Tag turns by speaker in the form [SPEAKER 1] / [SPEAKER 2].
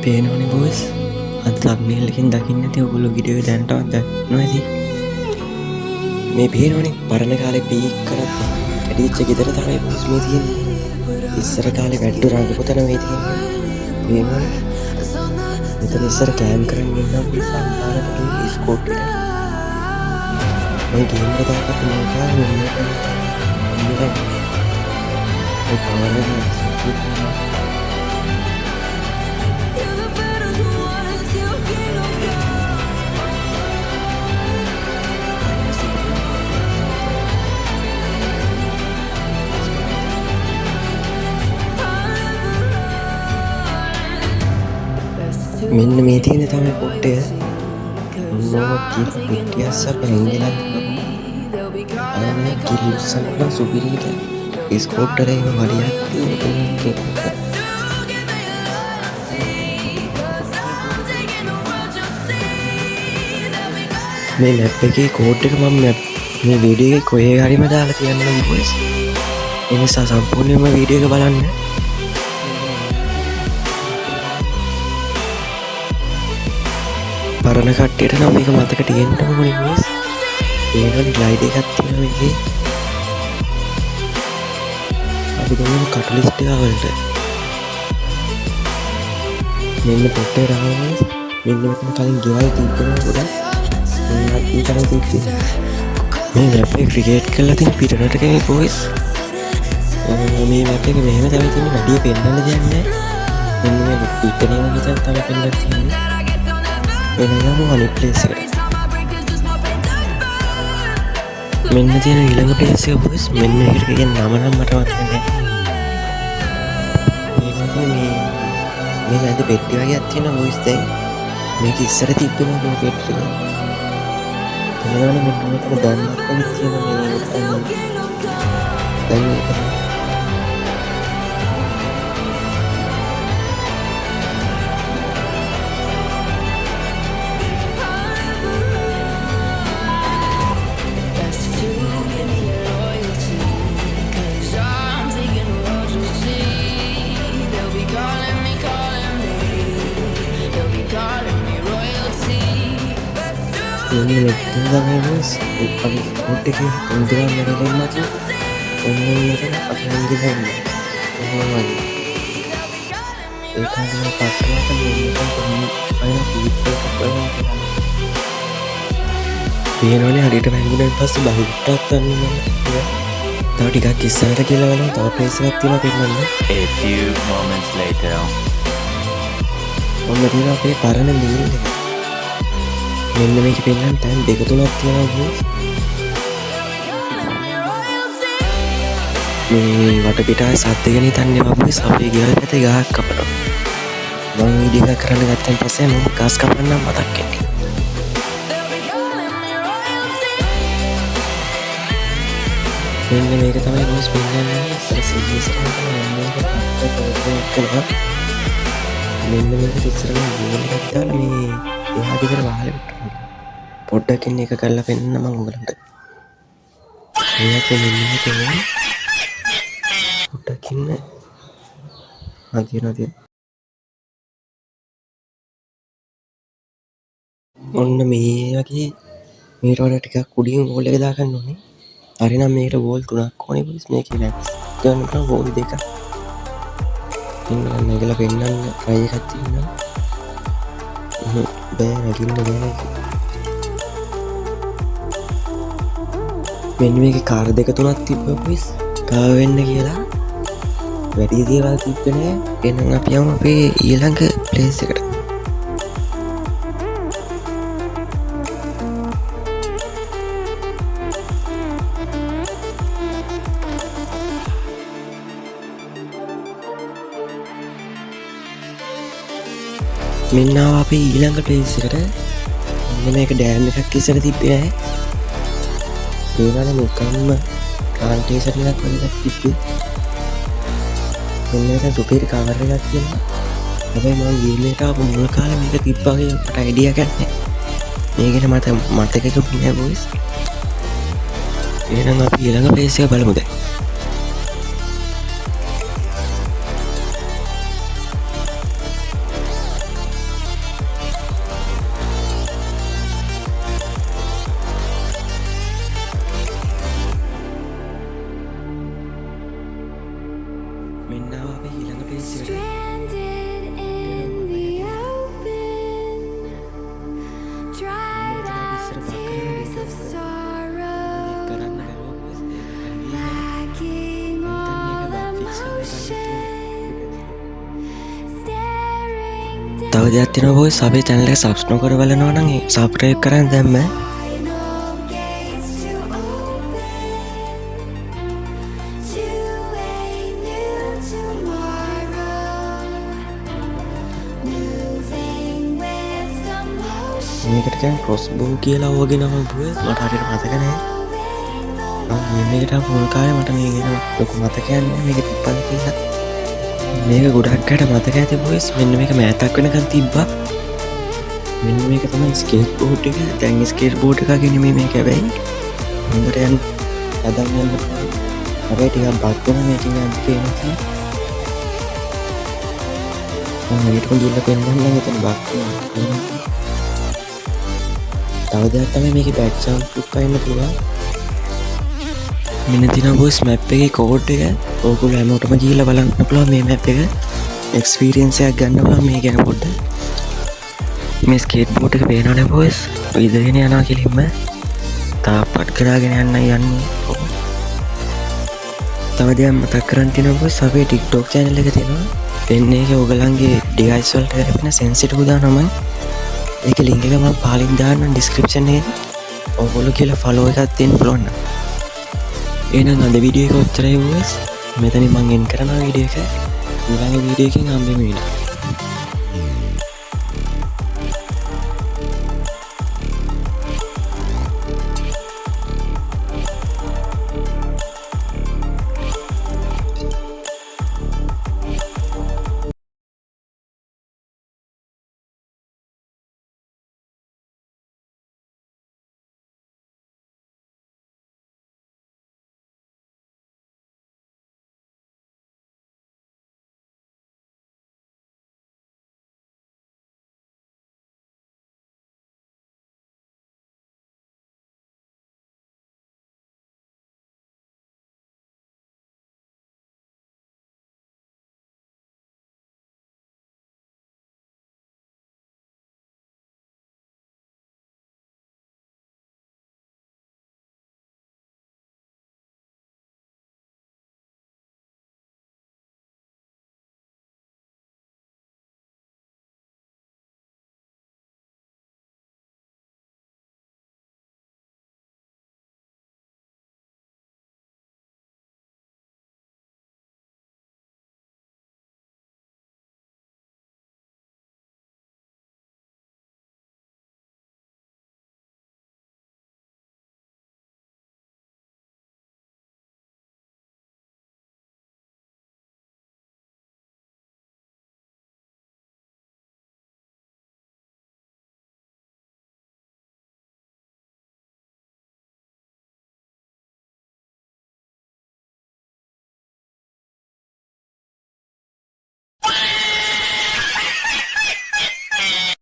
[SPEAKER 1] පේනවනේ බොයිස් අද තම්නේල්ලකින් දකින්න ඇති ඔගොල්ලෝ වීඩියෝ දැනටවත් දන්නවා ඇති මේ පේනවනේ පරණ කාලේ පීක් කරත් කැඩිච්ච ගෙදර තමයි බොයිස් මේ තියෙන්නේ ඉස්සර කාලේ වැඩ රඟපු තැන මේ තියෙන්නේ පේනවනේ මෙතන ඉස්සර කෑම් කරන් ඉන්නවා බොයිස් අන්තරට ස්කෝට් එක මම ගේම් එක දාපු මොකක්ද මේ කවරේ මෙන්න මේ තියෙන තමයි පොට්ටය මොනවා කියලා පිටියස්ස පැංගිලා අනේ කිරිස්සන්න සුපිරිට ස්කෝට්ටරේ වලියක් මේ මැප් එකේ කෝඩ් එක මම මේ වීඩියෝ එකේ කොහේ හරිම දාලා තියන්නම් බොයිස් ඒ නිසා සම්පූර්ණයෙන්ම වීඩියෝ එක බලන්න පරණ කට්ටියට නම් මේක මතක තියෙන්න ඕනේ බොයිස් ඒනවනේ ග්ලයිඩ් එකක් තියෙනවා මේකේ අපි ගමු කටලිස්ට් එක වලට මෙන්න පොට්ටේ රහවස් මෙන්න මෙතන කලින් ගෙවල් තිබුණා ගොඩක් මේවත් ඊටම තිබ්බේ මේ මැප් එක ක්‍රියේට් කරලා තියෙන පිටරට කෙනෙක් බොයිස් මේ මැප් එක මෙහෙම තමයි තියෙන්නේ වැඩි පෙන්නන්න දෙයක් නැහැ මෙන්න මේ පිටරේම විතර තමයි පෙන්නන්න තියෙන්නේ එනගම අනිත් ප්ලේස් එකට මෙන්න තියෙන ඊළඟ ප්ලේස් එක බොයිස් මෙන්න මේකට කියන නම නම් මට මතක නැහැ මේ ඇද පෙට්ටි වගේක් තියෙනවා බොයිස් දැන් මේක ඉස්සර තිබ්බේ නෑ පෙට්ටි එක තේරෙනවනේ මෙන්න මෙතන බෑන්ඩ් එකක් තියෙනවා මේ දැන් මේක ini meeting sama bos pagi udah ke unduran dari rumah tuh umumnya kan apa yang kita ini umumnya ikan yang pakai kan menggunakan banyak video kebanyakan pihaknya hari itu menggunakan pasti bahu datang ya tahu di kaki sana gila lah tahu presiden tidak pernah
[SPEAKER 2] a few moments later
[SPEAKER 1] orang dia apa parahnya nih මෙන්න මේක පෙන්නන්න තැන් දෙක තුනක් තියෙනවා boss මේ වටපිටාවේ සද්දගෙන හිටන්නේ බබුස් අපේ ගෙවල් පැත්තේ ගහක් කපනවා මම වීඩියෝ එකක් කරන්න ගත්තන් පස්සේ මම ගස් කපන්නම් මතක් වෙන්නේ මෙන්න මේක තමයි බොස් පෙන්නන්නේ සීරියස් එකක් මෙන්න මේක ඉස්සරහ ගෝල් එකක් දාලා මේ එහා ගෙදර වහලෙ පොඩ්ඩකින් එක කරලා පෙන්නන්න මම ඔයගලන්ට මේක මෙන්න මේක පොඩ්ඩකින් තියෙනවා ඔන්න මේ වගේ මේට වඩා ටිකක් උඩින් වෝල් එක දාගන්න ඕනේ හරිනම් මේකට වෝල් 3ක් ඕනේ බොයිස් මේකේ මැක්ස් ගන්න පුළුවන් වෝල් 2ක් ඉන්න මේකලා පෙන්නන්න try එකක් තියෙනවා බෑ නගින්න බෑ මෙන්න මේකේ කාර් දෙක තුනක් තිබ්බා බොයිස් කාව වෙන්න කියලා වැඩි දේවල් තිබ්බේ නෑ එහෙනම් අපි යමු අපේ ඊළඟ ප්ලේස් එකට මෙන්න ආව අපේ ඊළඟ ප්ලේස් එකට මෙන්න මේක ඩෑම් එකක් ඉස්සර තිබ්බේ නෑ ඒවල නිකම්ම ප්ලාන්ටේෂන් එකක් වගේ තිබ්බේ මෙන්න මේක සුපිරි කවර් එකක් තියෙනවා හැබැයි මම ගේම් එකට ආපු මුල් කාලේ මේක තිබ්බා කියලා මට අයිඩියා එකක් නෑ මේ ගැන මට මතකෙකුත් නෑ බොයිස් එහෙනම් අපි ඊළඟ ප්ලේස් එක බලමු දැන් මෙන්නාව අපේ ඊළඟ පේජ් එකට.
[SPEAKER 3] Stranded in the open, dried out tears of sorrow,
[SPEAKER 1] කරන්න බැලුවා boys.
[SPEAKER 3] lacking all emotion, staring
[SPEAKER 1] තව දෙයක් තියෙනවා boys. අපේ channel එක subscribe නොකර බලනවා නම් subscribe කරන් දැම්ම.
[SPEAKER 3] final gates to open to a new tomorrow, moving with the motion,
[SPEAKER 1] මේකට කියන්නේ crossbow කියලා ඕවගේ නම boys. මට හරියට මතක නැහැ. මේකට ෆුල් කාලේ මට මේ ගැන ලොකු මතකයක් නෑ මේක තිබ්බද කියලා. මේක ගොඩක් අයට මතක ඇති boys. මෙන්න මේක මෑතක් වෙනකන් තිබ්බා. මෙන්න මේක තමයි ස්කේට් බෝඩ් එක. දැන් ස්කේට් බෝඩ් එක ගෙන මේක හැබැයි හොඳට යන්න හදන්න යන්න පුළුවන්. හැබැයි ටිකක් බග් වෙන මේකෙන් යන්න තියෙනවා. මම මේකට ගිහිල්ලා පෙන්නන්න එතන බග් වෙනවා. තව දෙයක් තමයි මේකේ බෑක් සවුන්ඩ් ෆුක් කරන්න පුළුවන්. මෙන්න තියෙනවා boys map එකේ කෝඩ් එක. ඕගොල්ලෝ හැමෝටම ගිහිල්ලා බලන්න පුළුවන් මේ map එක. එක්ස්පීරියන්ස් එකක් ගන්න පුළුවන් මේ ගැන පොඩ්ඩක්. මේ ස්කේට් බෝඩ් එක පේනවනේ boys. ඉදගෙන යනවා කෙලින්ම. තාප්පට් කරගෙන යන්නයි යන්නේ. තව දෙයක් මතක් කරන් තියෙනවා boys. අපේ TikTok channel එක තියෙනවා. එන්නේ ඒක ඕගලන්ගේ device වලට කරපින sensitive දානම. ඒක link එක මම පහලින් දාන්නම් description එකේ. ඕගොල්ලෝ කියලා follow එකක් දෙන්න පුළුවන් නම්. එහෙනම් අද වීඩියෝ එක ඔච්චරයි boys. මෙතනින් මම end කරනවා වීඩියෝ එක. ඊළඟ වීඩියෝ එකකින් හම්බෙමු.